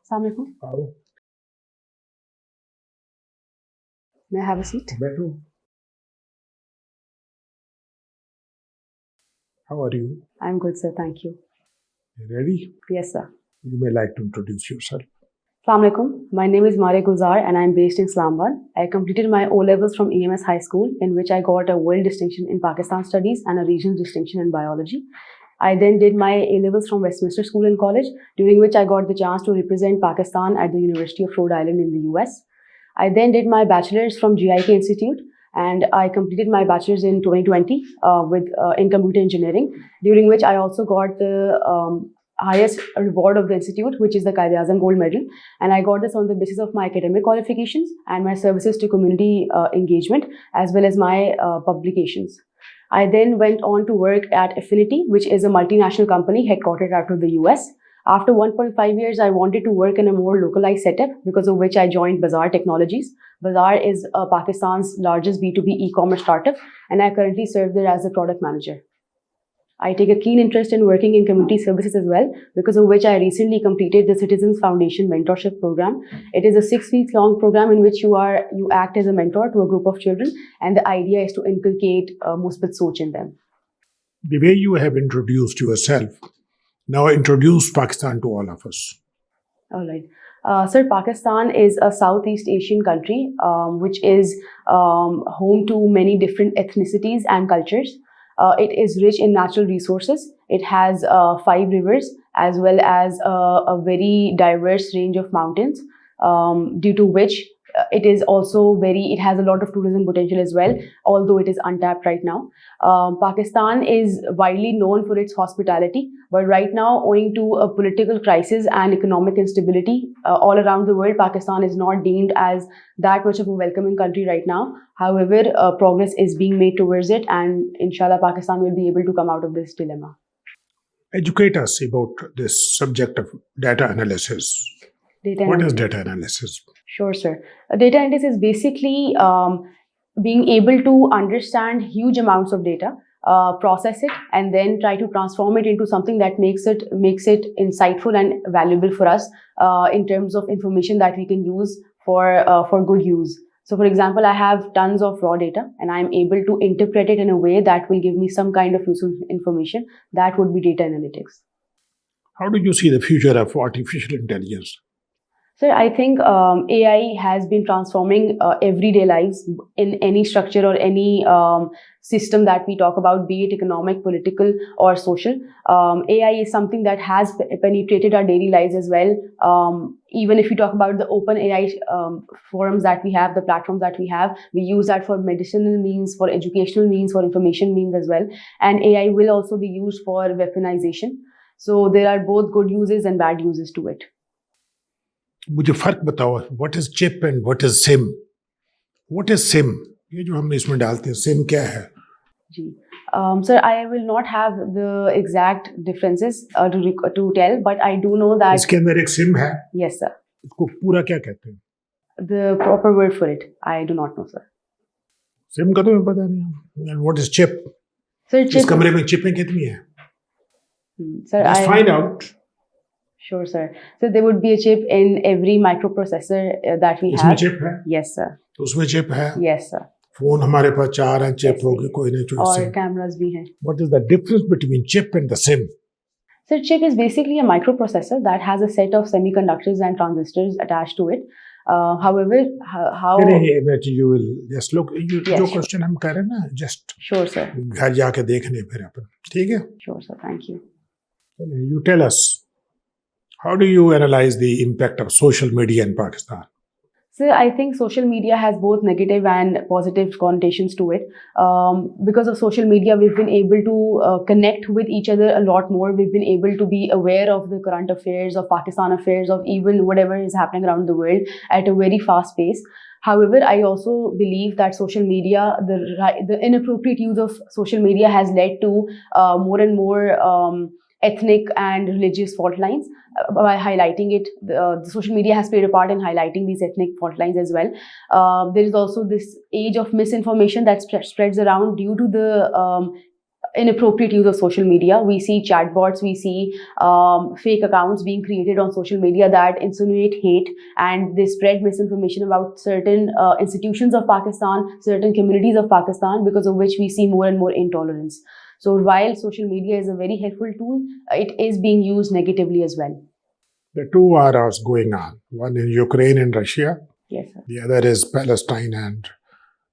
Assalamu alaikum. आओ May I have a seat? बैठो. How are you? I'm good, sir. Thank you. Ready? Yes, sir. You may like to introduce yourself. Assalamu alaikum. My name is Gulzar and I'm based in Islamabad. I completed my O-levels from EMS High School, in which I got a world distinction in Pakistan Studies and a regional distinction in biology. I then did my A-levels from Westminster School and College, during which I got the chance to represent Pakistan at the University of Rhode Island in the US. I then did my bachelor's from GIK Institute, and I completed my bachelor's in 2020 in computer engineering, during which I also got the highest reward of the institute, which is the Qaid-e-Azam Gold Medal. And I got this on the basis of my academic qualifications and my services to community engagement, as well as my publications. I then went on to work at Affinity, which is a multinational company headquartered out of the US. After 1.5 years, I wanted to work in a more localized setup, because of which I joined Bazaar Technologies. Bazaar is Pakistan's largest B2B e-commerce startup, and I currently serve there as a product manager. I take a keen interest in working in community services as well, because of which I recently completed the Citizens Foundation Mentorship Program. It is a 6-week long program in which you act as a mentor to a group of children, and the idea is to inculcate Musbat Soch in them. The way you have introduced yourself, now introduce Pakistan to all of us. All right. Sir, Pakistan is a Southeast Asian country, which is home to many different ethnicities and cultures. It is rich in natural resources. It has 5 rivers, as well as a very diverse range of mountains, due to which it has a lot of tourism potential as well, although it is untapped right now. Pakistan is widely known for its hospitality, but right now, owing to a political crisis and economic instability all around the world, Pakistan is not deemed as that much of a welcoming country right now. However, progress is being made towards it, and inshallah, Pakistan will be able to come out of this dilemma. Educate us about this subject of data analysis. What is data analysis? Sure, sir. Data analysis is basically being able to understand huge amounts of data, process it, and then try to transform it into something that makes it insightful and valuable for us in terms of information that we can use for good use. So, for example, I have tons of raw data, and I'm able to interpret it in a way that will give me some kind of useful information. That would be data analytics. How do you see the future of artificial intelligence? Sir, I think AI has been transforming everyday lives in any structure or any system that we talk about, be it economic, political, or social. AI is something that has penetrated our daily lives as well. Even if you talk about the open AI forums that we have, the platforms that we have, we use that for medicinal means, for educational means, for information means as well. And AI will also be used for weaponization. So there are both good uses and bad uses to it. मुझे फर्क बताओ, what is chip and what is SIM? What is SIM? ये जो हम इसमें डालते हैं, SIM क्या है? जी, sir, I will not have the exact differences to tell, but I do know that इसके अंदर एक SIM है. Yes, sir. इसको पूरा क्या कहते हैं? The proper word for it, I do not know, sir. SIM का तो मैं पता नहीं. And what is chip? Sir, chip. इस कमरे में चिपें कितनी हैं? Sir, Let's find out. Sure, sir. So there would be a chip in every microprocessor that we have. इसमें चिप है? Yes, sir. तो उसमें चिप है? Yes, sir. फोन हमारे पास 4 हैं, चिप होगी कोई नहीं जो और कैमरास भी हैं. What is the difference between chip and the SIM? So chip is basically a microprocessor that has a set of semiconductors and transistors attached to it. However, how? You will just look. जो question हम कर रहे हैं ना, just. Sure, sir. घर जाके देखने फिर अपन, ठीक है? Sure, sir. Thank you. You tell us. How do you analyze the impact of social media in Pakistan? So I think social media has both negative and positive connotations to it. Because of social media, we've been able to connect with each other a lot more. We've been able to be aware of the current affairs, of Pakistan affairs, of even whatever is happening around the world at a very fast pace. However, I also believe that social media, the inappropriate use of social media has led to more and more ethnic and religious fault lines. By highlighting it, the social media has played a part in highlighting these ethnic fault lines as well. There is also this age of misinformation that spreads around due to the inappropriate use of social media. We see chatbots, we see fake accounts being created on social media that insinuate hate, and they spread misinformation about certain institutions of Pakistan, certain communities of Pakistan, because of which we see more and more intolerance. So while social media is a very helpful tool, it is being used negatively as well. The two wars going on, one in Ukraine and Russia, Yes, sir. the other is Palestine and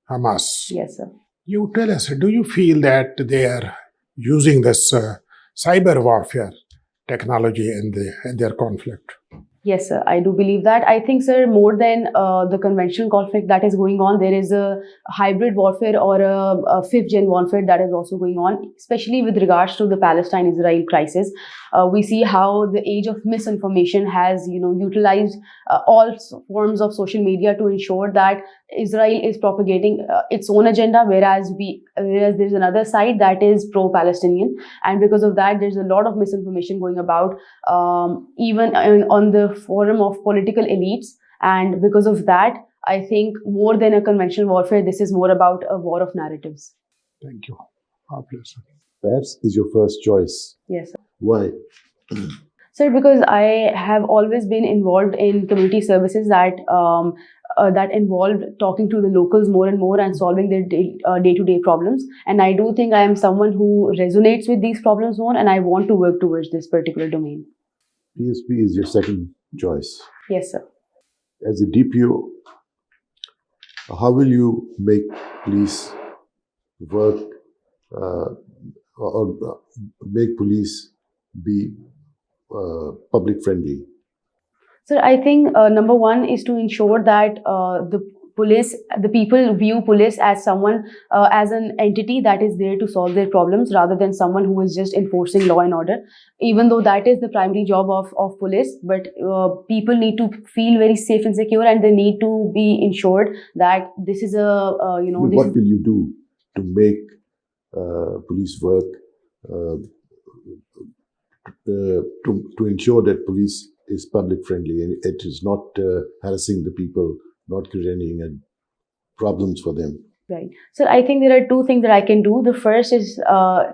Hamas. Yes, sir. You tell us, do you feel that they are using this cyber warfare technology in their conflict? Yes, sir. I do believe that. I think, sir, more than the conventional conflict that is going on, there is a hybrid warfare or a fifth-gen warfare that is also going on, especially with regards to the Palestine-Israel crisis. We see how the age of misinformation has, utilized all forms of social media to ensure that Israel is propagating its own agenda, whereas there's another side that is pro-Palestinian, and because of that, there's a lot of misinformation going about, even on the forum of political elites. And because of that, I think more than a conventional warfare, this is more about a war of narratives. Thank you. Our pleasure. Perhaps is your first choice. Yes, sir. Why? Sir, because I have always been involved in community services that involved talking to the locals more and more and solving their day-to-day problems. And I do think I am someone who resonates with these problems more, and I want to work towards this particular domain. PSP is your second choice. Yes, sir. As a DPO, how will you make police work or make police be public friendly? Sir, I think number one is to ensure that the people view police as someone, as an entity that is there to solve their problems, rather than someone who is just enforcing law and order. Even though that is the primary job of police, but people need to feel very safe and secure, and they need to be ensured that this is What will you do to make police work to ensure that police is public friendly and it is not harassing the people, not creating problems for them? Right. So I think there are two things that I can do. The first is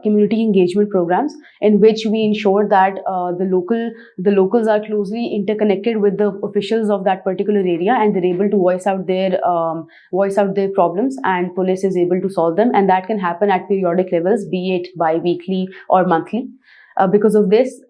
community engagement programs, in which we ensure that the locals are closely interconnected with the officials of that particular area, and they're able to voice out their problems, and police is able to solve them. And that can happen at periodic levels, be it bi-weekly or monthly. Because of this,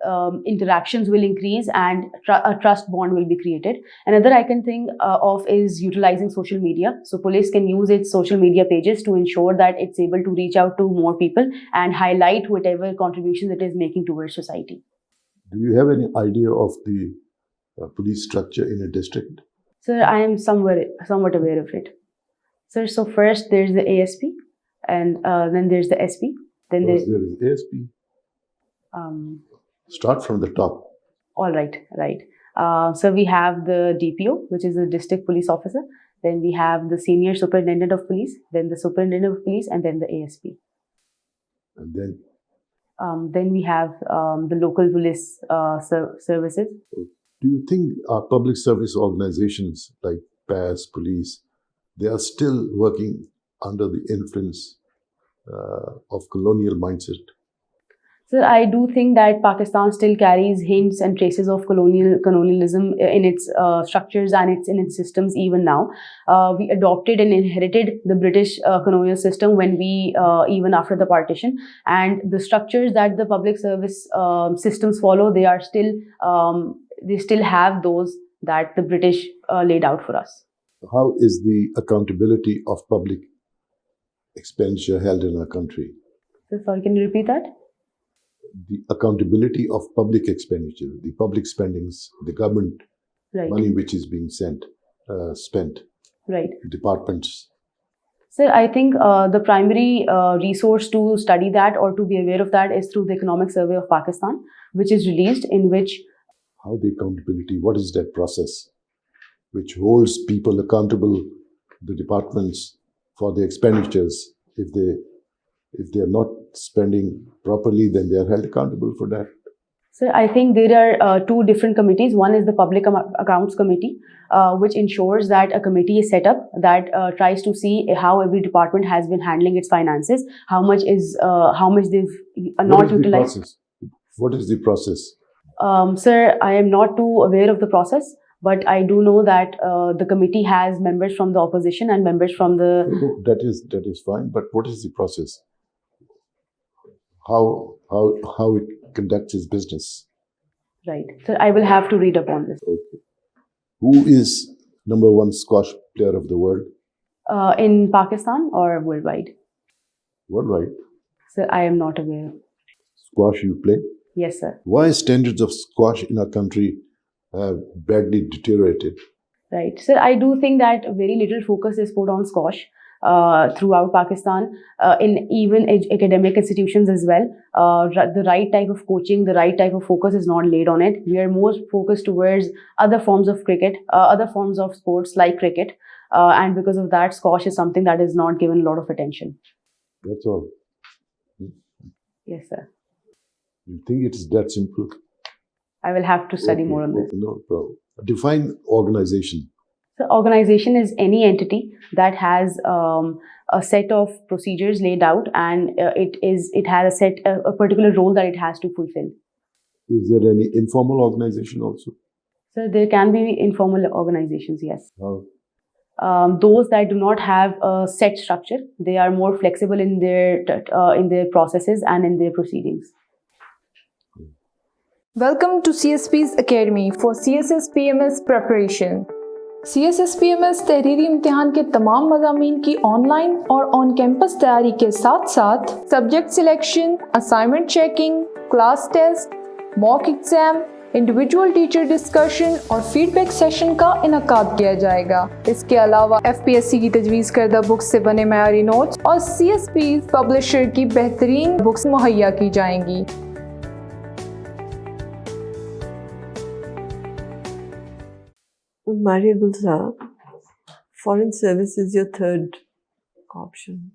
interactions will increase and a trust bond will be created. Another I can think of is utilizing social media. So police can use its social media pages to ensure that it's able to reach out to more people and highlight whatever contributions it is making towards society. Do you have any idea of the police structure in a district? Sir, I am somewhat aware of it. Sir, so first there's the ASP, and then there's the SP. Then there is ASP. Start from the top. All right, right. So we have the DPO, which is the district police officer. Then we have the senior superintendent of police, then the superintendent of police, and then the ASP. And then? Then we have the local police services. Do you think our public service organizations like PAS, police, they are still working under the influence of colonial mindset? So I do think that Pakistan still carries hints and traces of colonialism in its structures and in its systems even now. We adopted and inherited the British colonial system when we even after the partition, and the structures that the public service systems follow, they still have those that the British laid out for us. How is the accountability of public expenditure held in our country? So sorry, can you repeat that? The accountability of public expenditure, the public spendings, the government money which is being spent, departments. Sir, I think the primary resource to study that or to be aware of that is through the Economic Survey of Pakistan, which is released, in which... How the accountability, what is that process which holds people accountable, the departments, for the expenditures? If they are not spending properly, then they are held accountable for that. So I think there are two different committees. One is the Public Accounts Committee, which ensures that a committee is set up that tries to see how every department has been handling its finances, how much they've not utilized. What is the process? Sir, I am not too aware of the process, but I do know that the committee has members from the opposition and members from the. No, that is fine. But what is the process? How it conducts its business? Right. So I will have to read up on this. Okay. Who is number one squash player of the world? In Pakistan or worldwide? Worldwide. So I am not aware. Squash you play? Yes, sir. Why standards of squash in our country have badly deteriorated? Right. So I do think that very little focus is put on squash throughout Pakistan, in even academic institutions as well. The right type of coaching, the right type of focus is not laid on it. We are more focused towards other forms of cricket, other forms of sports like cricket. And because of that, squash is something that is not given a lot of attention. That's all. Yes, sir. You think it is that simple? I will have to study more on this. Okay, no problem. Define organization. So organization is any entity that has a set of procedures laid out, and it has a particular role that it has to fulfill. Is there any informal organization also? So there can be informal organizations, yes. How? Those that do not have a set structure, they are more flexible in their processes and in their proceedings. Welcome to CSPs Academy for CSS PMS preparation. CSS PMS तहरीरी इम्तिहान के तमाम मज़ामीन की online और on campus तैयारी के साथ साथ subject selection, assignment checking, class test, mock exam, individual teacher discussion और फीडबैक सेशन का इनकाद किया जाएगा। इसके अलावा FPSC की तजवीज़ करदा बुक्स से बने मयारी नोट्स और CSPs पब्लिशर की बेहतरीन बुक्स मुहैया की जाएंगी। Maria Gulzar, foreign service is your third option.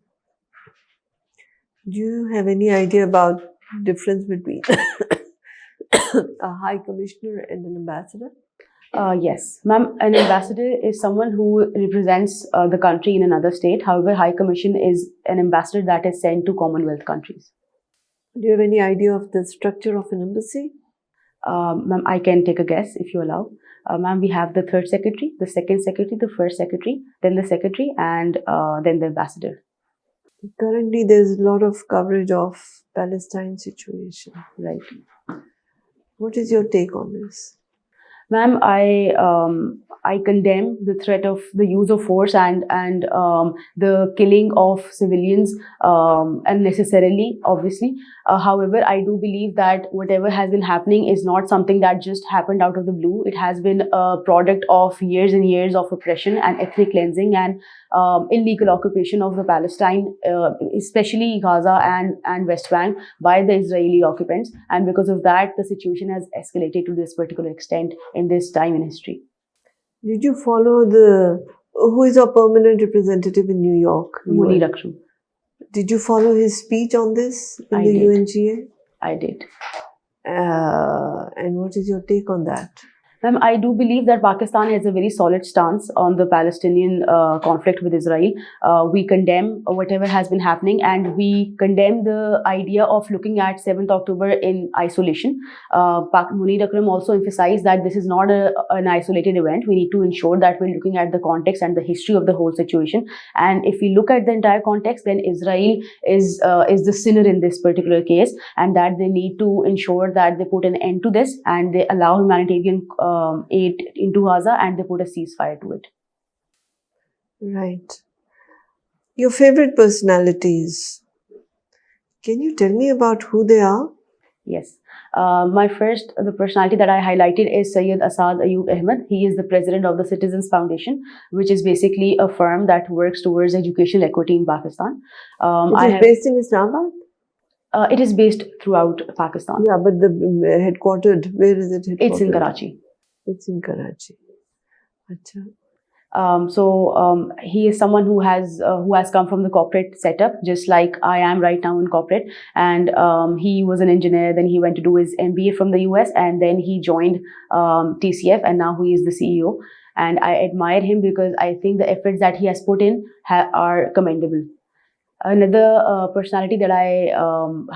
Do you have any idea about difference between a high commissioner and an ambassador? Yes, ma'am. An ambassador is someone who represents the country in another state. However, High Commission is an ambassador that is sent to Commonwealth countries. Do you have any idea of the structure of an embassy? Ma'am, I can take a guess if you allow. Ma'am, we have the third secretary, the second secretary, the first secretary, then the secretary, and then the ambassador. Currently, there's a lot of coverage of Palestine situation. Right. What is your take on this? Ma'am, I condemn the threat of the use of force and the killing of civilians unnecessarily, obviously. However, I do believe that whatever has been happening is not something that just happened out of the blue. It has been a product of years and years of oppression and ethnic cleansing and illegal occupation of the Palestine, especially Gaza and West Bank, by the Israeli occupants. And because of that, the situation has escalated to this particular extent in this time in history. Did you follow who is our permanent representative in New York? Munir Akram. Did you follow his speech on this in I the did. UNGA? I did. And what is your take on that? Ma'am, I do believe that Pakistan has a very solid stance on the Palestinian conflict with Israel. We condemn whatever has been happening, and we condemn the idea of looking at 7th October in isolation. Munir Akram also emphasized that this is not an isolated event. We need to ensure that we're looking at the context and the history of the whole situation. And if we look at the entire context, then Israel is the sinner in this particular case, and that they need to ensure that they put an end to this and they allow humanitarian aid into Gaza and they put a ceasefire to it. Right. Your favorite personalities. Can you tell me about who they are? Yes. The personality that I highlighted is Syed Asad Ayub Ahmed. He is the president of the Citizens Foundation, which is basically a firm that works towards educational equity in Pakistan. It is based in Islamabad? It is based throughout Pakistan. Yeah, but the headquartered, where is it headquartered? It's in Karachi. It's in Karachi. Achha. He is someone who has come from the corporate setup, just like I am right now in corporate. And he was an engineer. Then he went to do his MBA from the US, and then he joined TCF, and now he is the CEO. And I admire him because I think the efforts that he has put in are commendable. Another personality that I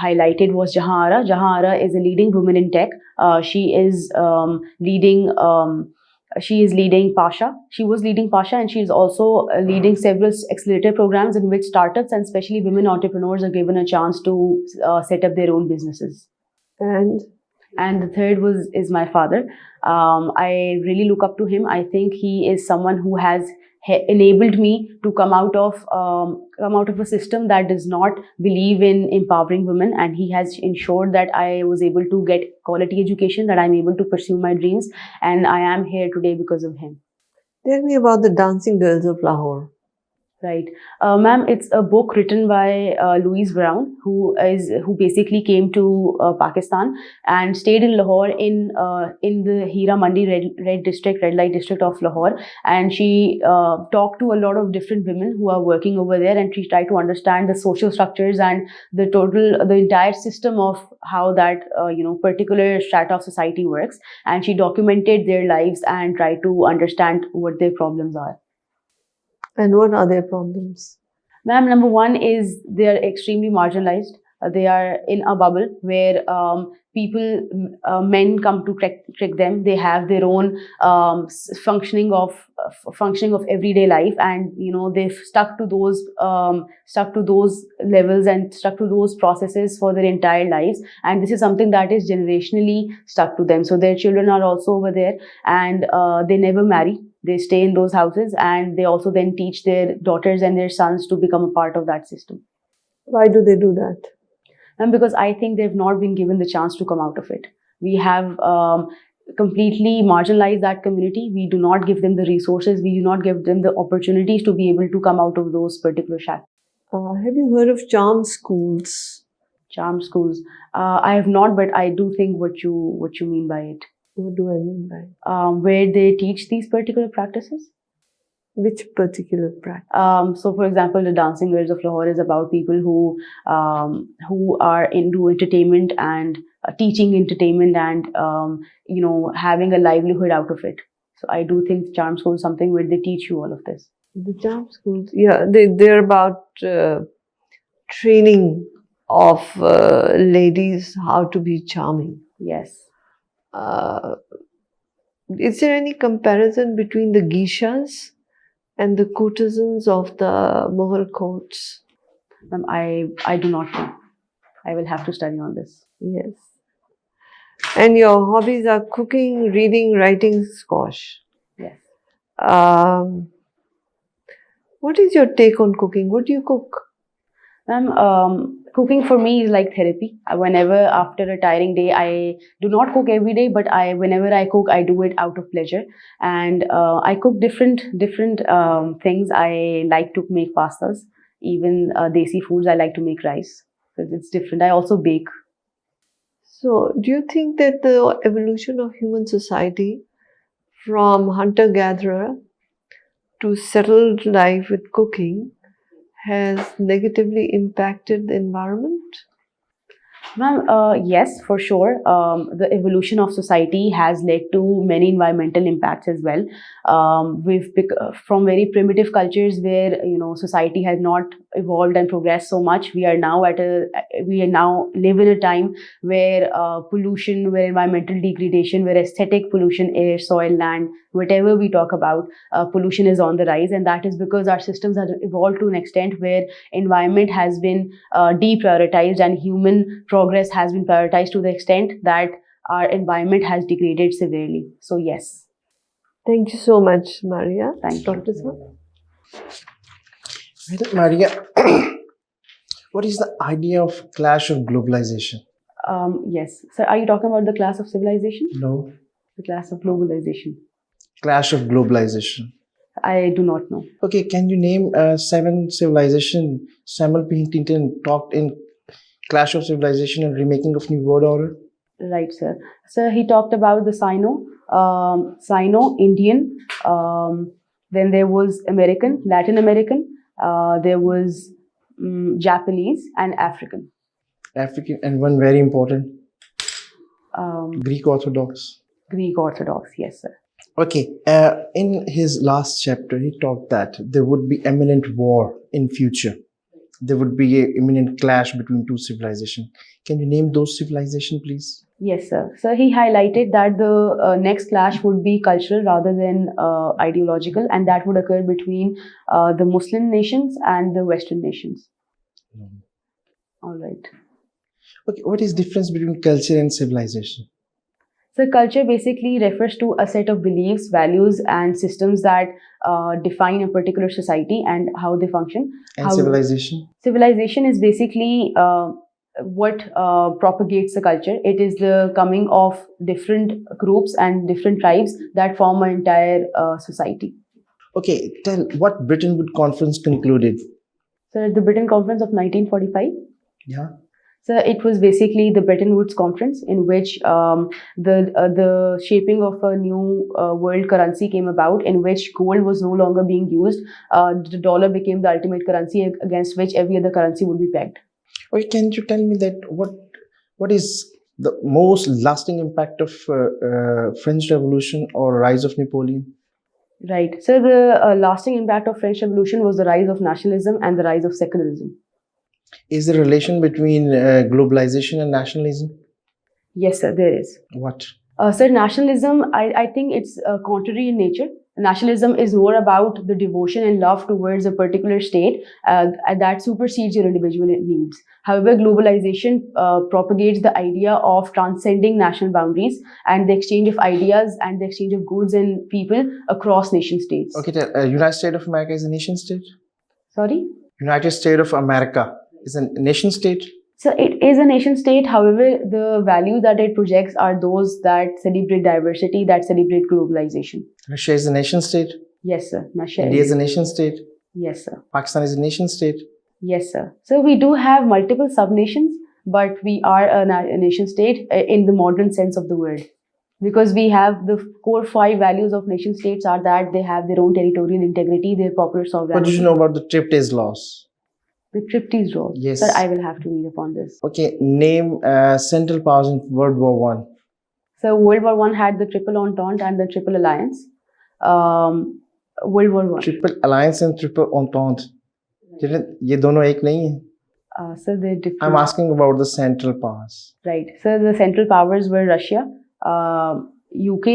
highlighted was Jahan Ara. Jahan Ara is a leading woman in tech. She is leading. She is leading Pasha. She was leading Pasha, and she is also leading several accelerator programs in which startups and especially women entrepreneurs are given a chance to set up their own businesses. And And the third is my father. I really look up to him. I think he is someone who has enabled me to come out of a system that does not believe in empowering women, and he has ensured that I was able to get quality education, that I'm able to pursue my dreams, and I am here today because of him. tell me about the Dancing Girls of Lahore. Right, ma'am. It's a book written by Louise Brown, who basically came to Pakistan and stayed in Lahore in the Hira Mandi red light district of Lahore, and she talked to a lot of different women who are working over there, and she tried to understand the social structures and the entire system of how that particular strata of society works, and she documented their lives and tried to understand what their problems are. And what are their problems? Ma'am, number one is they are extremely marginalized. They are in a bubble where men come to trick them. They have their own functioning of everyday life, and they've stuck to those levels and stuck to those processes for their entire lives. And this is something that is generationally stuck to them. So their children are also over there, and they never marry. They stay in those houses, and they also then teach their daughters and their sons to become a part of that system. Why do they do that? And because I think they've not been given the chance to come out of it. We have completely marginalized that community. We do not give them the resources. We do not give them the opportunities to be able to come out of those particular shacks. Have you heard of charm schools? Charm schools. I have not, but I do think what you mean by it. What do I mean by it? Where they teach these particular practices. Which particular practice? So, for example, the Dancing Girls of Lahore is about people who are into entertainment and teaching entertainment and having a livelihood out of it. So, I do think charm school is something where they teach you all of this. The charm schools, yeah, they're about training of ladies how to be charming. Yes. Is there any comparison between the geishas and the courtesans of the Mughal courts? I do not know. I will have to study on this. Yes. And your hobbies are cooking, reading, writing, squash. Yes. What is your take on cooking? What do you cook? Cooking for me is like therapy. Whenever after a tiring day, I do not cook every day, but whenever I cook, I do it out of pleasure. And I cook different things. I like to make pastas, even desi foods. I like to make rice because it's different. I also bake. So, do you think that the evolution of human society from hunter-gatherer to settled life with cooking has negatively impacted the environment? Ma'am, yes, for sure. The evolution of society has led to many environmental impacts as well. From very primitive cultures where society has not evolved and progressed so much. We now live in a time where pollution, where environmental degradation, where aesthetic pollution, air, soil, land, whatever we talk about, pollution is on the rise, and that is because our systems have evolved to an extent where environment has been deprioritized and human progress has been prioritized to the extent that our environment has degraded severely. So yes. Thank you so much, Maria. Thank Dr. you. Smith? Maria, what is the idea of clash of globalization? Yes. So are you talking about the class of civilization? No. The class of globalization? Clash of globalization. I do not know. Okay, can you name 7 civilization Samuel Huntington talked in Clash of Civilization and Remaking of New World Order? Right, sir. So he talked about the Sino-Indian, Then there was American, Latin American, there was Japanese and African. African, and one very important, Um, Greek Orthodox. Greek Orthodox, yes, sir. Okay, in his last chapter, he talked that there would be imminent war in future. There would be an imminent clash between two civilizations. Can you name those civilizations, please? Yes, sir. So he highlighted that the next clash would be cultural rather than ideological, and that would occur between the Muslim nations and the Western nations. All right. Okay, what is difference between culture and civilization? So culture basically refers to a set of beliefs, values, and systems that define a particular society and how they function. And civilization? Civilization is basically what propagates the culture. It is the coming of different groups and different tribes that form an entire society. Okay, tell what Britain Wood Conference concluded. So the Britain Conference of 1945. Yeah. So it was basically the Bretton Woods Conference in which the shaping of a new world currency came about, in which gold was no longer being used. The dollar became the ultimate currency against which every other currency would be pegged. Okay, can you tell me that what is the most lasting impact of French Revolution or rise of Napoleon? Right. So the lasting impact of French Revolution was the rise of nationalism and the rise of secularism. Is there a relation between globalization and nationalism? Yes, sir, there is. What? Sir, nationalism, I think it's contrary in nature. Nationalism is more about the devotion and love towards a particular state that supersedes your individual needs. However, globalization propagates the idea of transcending national boundaries and the exchange of ideas and the exchange of goods and people across nation states. Okay, United States of America is a nation state? Sorry? United States of America is a nation state? So it is a nation state. However, the values that it projects are those that celebrate diversity, that celebrate globalization. Russia is a nation state? Yes, sir. India is a nation state? Yes, sir. Pakistan is a nation state? Yes, sir. So we do have multiple sub-nations, but we are a nation state in the modern sense of the word. Because we have the core 5 values of nation states are that they have their own territorial integrity, their popular sovereignty. What did you know about the Triptych laws? The Triptych laws? Yes. Sir, I will have to read upon this. Okay, name Central Powers in World War One. So World War One had the Triple Entente and the Triple Alliance. World War One. Triple Alliance and Triple Entente. ये दोनों एक नहीं है. So they're different. I'm asking about the Central Powers. Right. So the Central Powers were Russia, UK,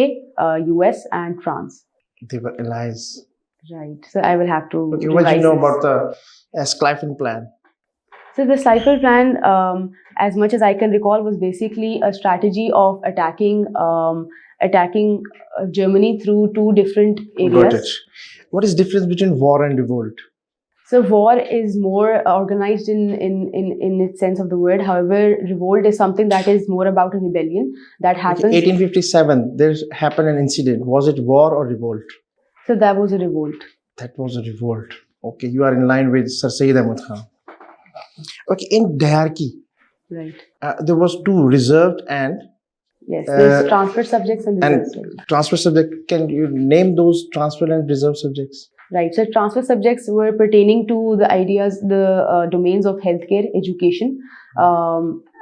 US, and France. They were allies. Right. So I will have to. Okay, what do you know about the Schlieffen Plan? So the Schlieffen Plan, as much as I can recall, was basically a strategy of attacking Germany through 2 different areas. Got it. What is the difference between war and revolt? So war is more organized in its sense of the word. However, revolt is something that is more about a rebellion that happens. Okay, 1857, there happened an incident. Was it war or revolt? So that was a revolt. That was a revolt. Okay, you are in line with Sir Syed Ahmad Khan. Okay, in hierarchy, right? There was 2 reserved and yes, there's transfer subjects and reserved subjects. Transfer subject. Can you name those transfer and reserved subjects? Right. So transfer subjects were pertaining to the ideas, the domains of healthcare, education,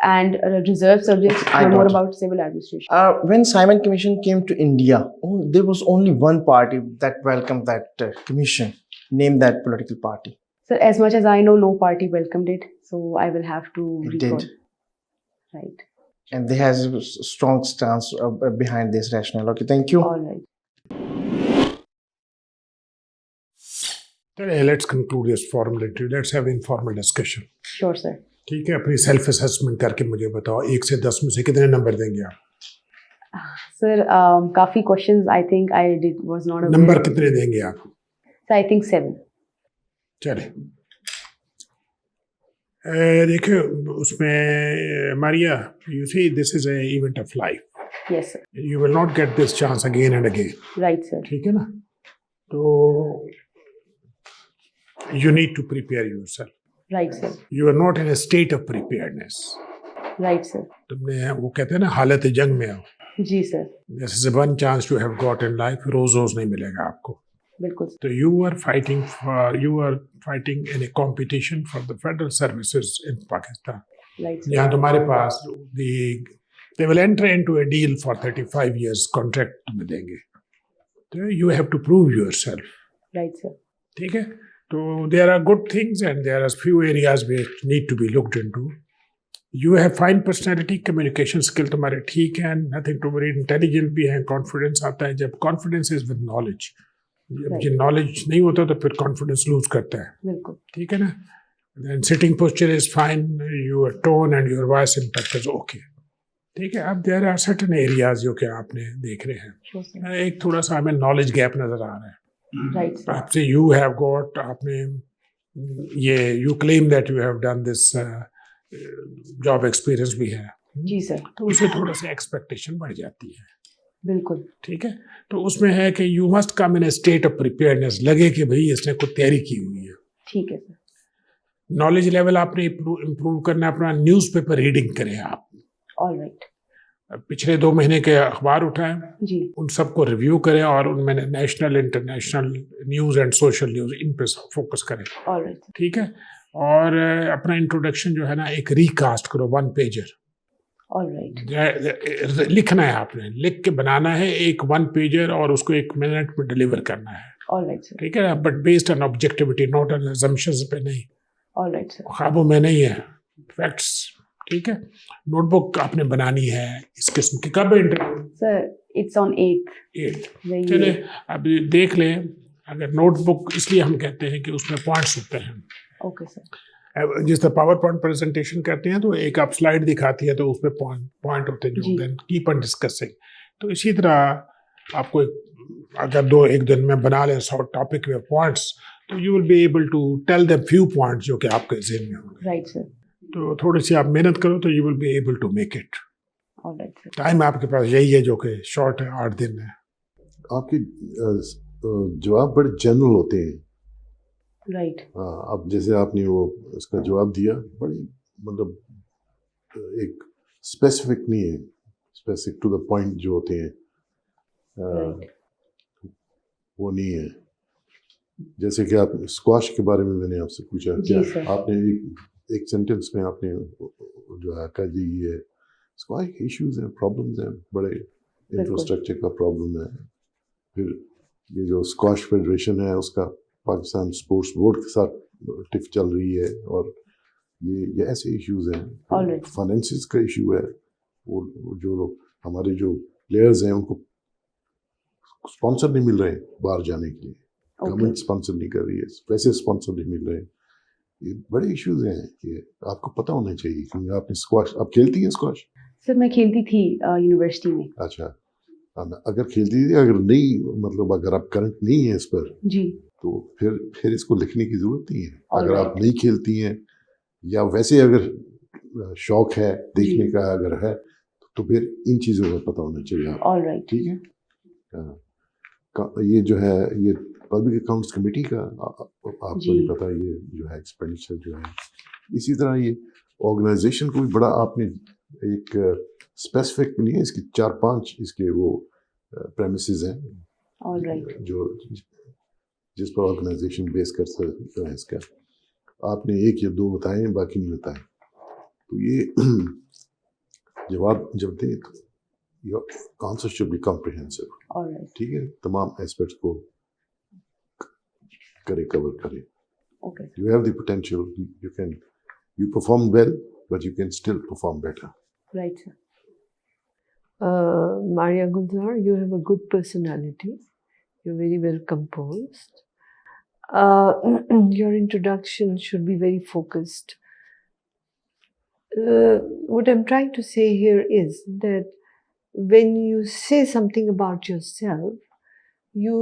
and reserved subjects were more about civil administration. When Simon Commission came to India, there was only one party that welcomed that commission. Name that political party. So as much as I know, no party welcomed it. So I will have to recall. Did. Right. And they has a strong stance behind this rationale. Okay, thank you. All right. Let's conclude this formal interview. Let's have informal discussion. Sure, sir. ठीक है, अपनी self assessment करके मुझे बताओ 1 से 10 में से कितने नंबर देंगे आप? Sir, काफी questions I think I was not aware. Number कितने देंगे आप? So I think 7. चले देखिए उसमें Maria, you see this is an event of life. Yes, sir. You will not get this chance again and again. Right, sir. ठीक है ना? तो you need to prepare yourself. Right, sir. You are not in a state of preparedness. Right, sir. तुमने वो कहते हैं ना हालत जंग में हो. जी, sir. This is the one chance you have got in life. रोज रोज नहीं मिलेगा आपको. बिल्कुल So you were fighting in a competition for the federal services in Pakistan. Right यहाँ तुम्हारे पास they will enter into a deal for 35 years contract तुम्हें देंगे. So you have to prove yourself. Right sir ठीक है. तो there are good things and there are few areas which need to be looked into. You have fine personality, communication skill तुम्हारे ठीक है, nothing to worry, intelligent भी है, confidence आता है. जब confidence is with knowledge, जब ये knowledge नहीं होता तो फिर confidence lose करता है. बिल्कुल ठीक है ना. Then sitting posture is fine, your tone and your voice impact is okay. ठीक है. अब there are certain areas जो कि आपने देख रहे हैं. श्योर सर एक थोड़ा सा हमें knowledge gap नजर आ रहा है. राइट सर आपसे you have got आपने ये you claim that you have done this job experience भी है. जी सर तो उससे थोड़ा सा expectation बढ़ जाती है. बिल्कुल ठीक है. तो उसमें है कि you must come in a state of preparedness. लगे कि भाई इसने कुछ तैयारी की हुई है. ठीक है सर नॉलेज लेवल आपने इम्प्रूव करना, अपना न्यूज़पेपर रीडिंग करें आप. ऑल राइट पिछले 2 महीने के अखबार उठाएं, जी उन सबको रिव्यू करें और उनमें national international news and social news इन पे फोकस करें. ऑल राइट ठीक है. और अपना इंट्रोडक्शन जो है ना एक रिकास्ट करो 1 पेजर. ऑल राइट लिखना है आपने, लिख के बनाना है एक 1 पेजर और उसको 1 मिनट में डिलीवर करना है. ऑल राइट सर ठीक है. But based on objectivity, not on assumptions पे नहीं, ऑल राइट सर ख्वाबों में नहीं है, फैक्ट्स. ठीक है. नोटबुक आपने बनानी है इस किस्म की. कब interview? Sir it's on 8th 8. वही चले अब देख लें. अगर नोटबुक इसलिए हम कहते हैं कि उसमें पॉइंट्स होते हैं. ओके सर अब जिस तरह पावर पॉइंट प्रेजेंटेशन करते हैं तो एक आप स्लाइड दिखाती है तो उसमें पॉइंट होते हैं जो जी। Then keep on discussing. तो इसी तरह आपको अगर 1 दिन में बना लें 100 टॉपिक में पॉइंट्स, तो you will be able to tell them few points जो कि आपके ज़हन में होंगे. राइट सर तो थोड़ी सी आप मेहनत करो तो you will be able to make it. All right sir time आपके पास यही है जो कि शॉर्ट है, 8 दिन है. आपके जवाब बड़े जनरल होते हैं. राइट अब जैसे आपने वो इसका जवाब दिया, बड़ी मतलब एक स्पेसिफिक नहीं है, स्पेसिफिक टू द पॉइंट जो होते हैं राइट वो नहीं है. जैसे कि आप स्क्वाश के बारे में मैंने आपसे पूछा, जी क्या सर। आपने एक सेंटेंस में आपने जो है कहा जी ये स्क्वाश के इश्यूज हैं, प्रॉब्लम्स हैं, बड़े इंफ्रास्ट्रक्चर का प्रॉब्लम है. फिर ये जो स्क्वाश फेडरेशन है उसका पाकिस्तान स्पोर्ट्स बोर्ड के साथ टिफ चल रही है और ये ऐसे इश्यूज हैं. Alright. फाइनेंसिस का इशू है. वो जो लोग हमारे जो प्लेयर्स हैं उनको स्पॉन्सर नहीं मिल रहे बाहर जाने के लिए. गवर्नमेंट स्पॉन्सर नहीं कर रही है, वैसे स्पॉन्सर नहीं मिल रहे. ये बड़े इश्यूज हैं. ये आपको पता होना चाहिए क्योंकि आपने स्क्वाश, आप खेलती हैं स्क्वाश? सर मैं खेलती थी यूनिवर्सिटी में. अच्छा. अगर खेलती थी, अगर नहीं मतलब अगर आप करंट नहीं है इस पर, जी तो फिर इसको लिखने की जरूरत नहीं है. अगर Alright. आप नहीं खेलती हैं या वैसे अगर शौक है देखने जी। का अगर है तो फिर इन चीज़ों का पता होना चाहिए आपको. ऑल राइट ठीक है. ये जो है ये पब्लिक अकाउंट्स कमेटी का आपको जी। नहीं पता, ये जो है एक्सपेंडिचर जो है. इसी तरह ये ऑर्गेनाइजेशन को भी बड़ा आपने एक स्पेसिफिक नहीं है, इसकी 4-5 इसके वो प्रेमिसेस हैं ऑल राइट जो जिस पर ऑर्गेनाइजेशन बेस कर सकता है. इसका आपने 1 या 2 बताए, बाकी नहीं बताए. तो ये जवाब जब दें तो your answer should be comprehensive. All right ठीक है. तमाम एस्पेक्ट्स को कवर करे. Okay You have the potential. You perform well, but you can still perform better. Right sir Maria Gulzar, you have a good personality. You're very well composed. Your introduction should be very focused. What I'm trying to say here is that when you say something about yourself, you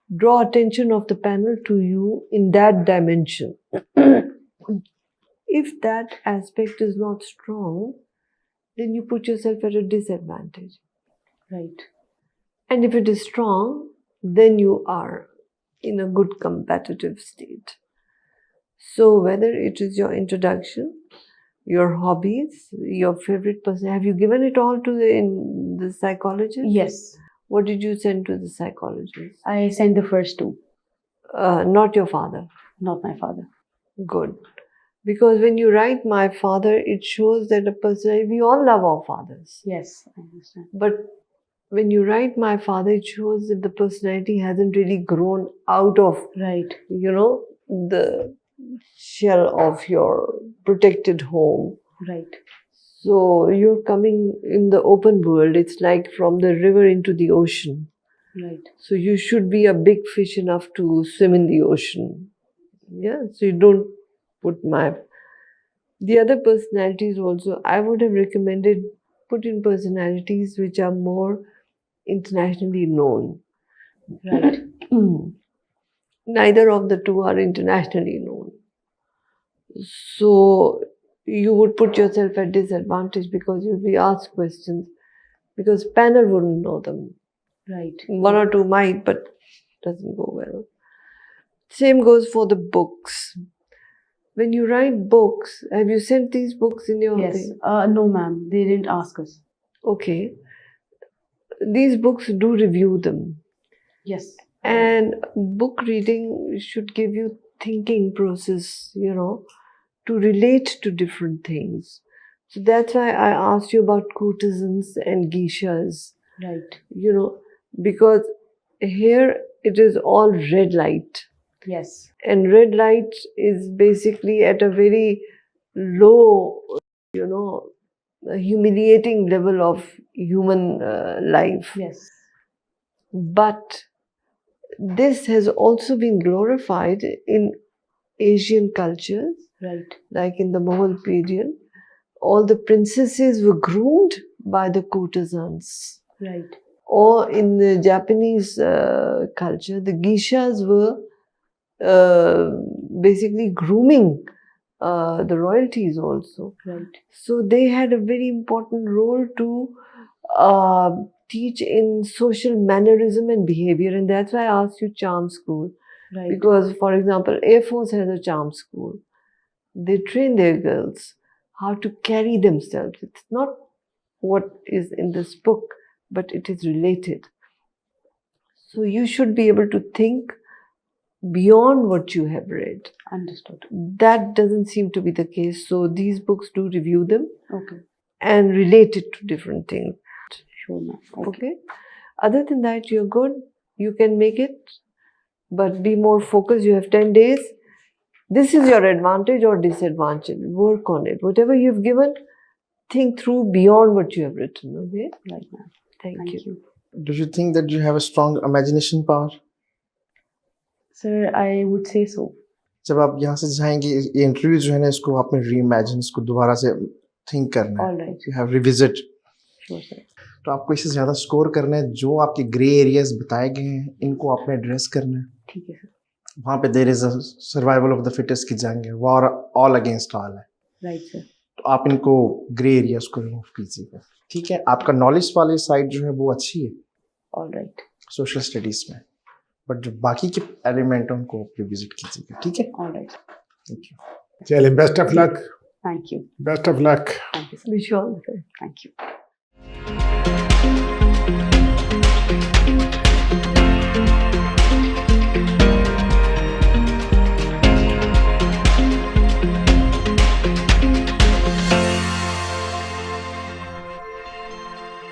draw attention of the panel to you in that dimension. If that aspect is not strong, then you put yourself at a disadvantage. Right And if it is strong, then you are in a good competitive state. So whether it is your introduction, your hobbies, your favorite person, have you given it all to the psychologist? Yes What did you send to the psychologist? I send the first 2. Not your father. Not my father. Good. Because when you write my father, it shows that a person, we all love our fathers. Yes, I understand. But when you write my father, it shows that the personality hasn't really grown out of, Right. the shell of your protected home. Right. So you're coming in the open world. It's like from the river into the ocean. Right. So you should be a big fish enough to swim in the ocean. Yeah. So you don't put the other personalities also. I would have recommended put in personalities which are more internationally known. Right. Neither of the two are internationally known. So you would put yourself at disadvantage because you'll be asked questions because panel wouldn't know them. Right. One or two might, but doesn't go well. Same goes for the books. When you write books, have you sent these books in your Yes. thing? No, ma'am. They didn't ask us. Okay. These books do review them. Yes. And book reading should give you thinking process, to relate to different things. So that's why I asked you about courtesans and geishas, Right. because here it is all red light. Yes. And red light is basically at a very low, humiliating level of human life. Yes. But this has also been glorified in Asian cultures, Right. like in the Mughal period. All the princesses were groomed by the courtesans. Right. Or in the Japanese culture, the geishas were basically grooming the royalties also. Right. So they had a very important role to teach in social mannerism and behavior, and that's why I asked you charm school. Right. Because, for example, Air Force has a charm school. They train their girls how to carry themselves. It's not what is in this book, but it is related. So you should be able to think beyond what you have read. Understood. That doesn't seem to be the case. So these books do review them Okay. and relate it to different things. Sure, ma'am. Okay. Other than that, you're good. You can make it, but be more focused. You have 10 days. This is your advantage or disadvantage. Work on it. Whatever you've given, think through beyond what you have written. Okay. Right, ma'am. Thank Thank you. you. Do you think that you have a strong imagination power? Sir, I would say so. जब आप यहाँ से जाएंगे ये interview जो है ना इसको आपने रीइमेजिन इसको दोबारा से थिंक करना है All right. You have revisit Sure, sir. तो आपको इससे ज़्यादा स्कोर करना है जो आपके ग्रे एरियाज बताए गए हैं इनको आपने एड्रेस करना है ठीक है, सर. वहाँ पे there is a survival of the fittest की जंग है वॉर ऑल अगेंस्ट ऑल है Right, sir. तो आप इनको ग्रे एरियाज को रिमूव कीजिएगा ठीक है आपका नॉलेज वाली साइड जो है वो अच्छी है All right. सोशल स्टडीज में बट जो बाकी के एलिमेंट हैं उनको रिविजिट कीजिएगा ठीक है All right. Thank you Tell him best of luck. Thank you. Best of luck. Thank you, sir. Wish you all the best. Thank you.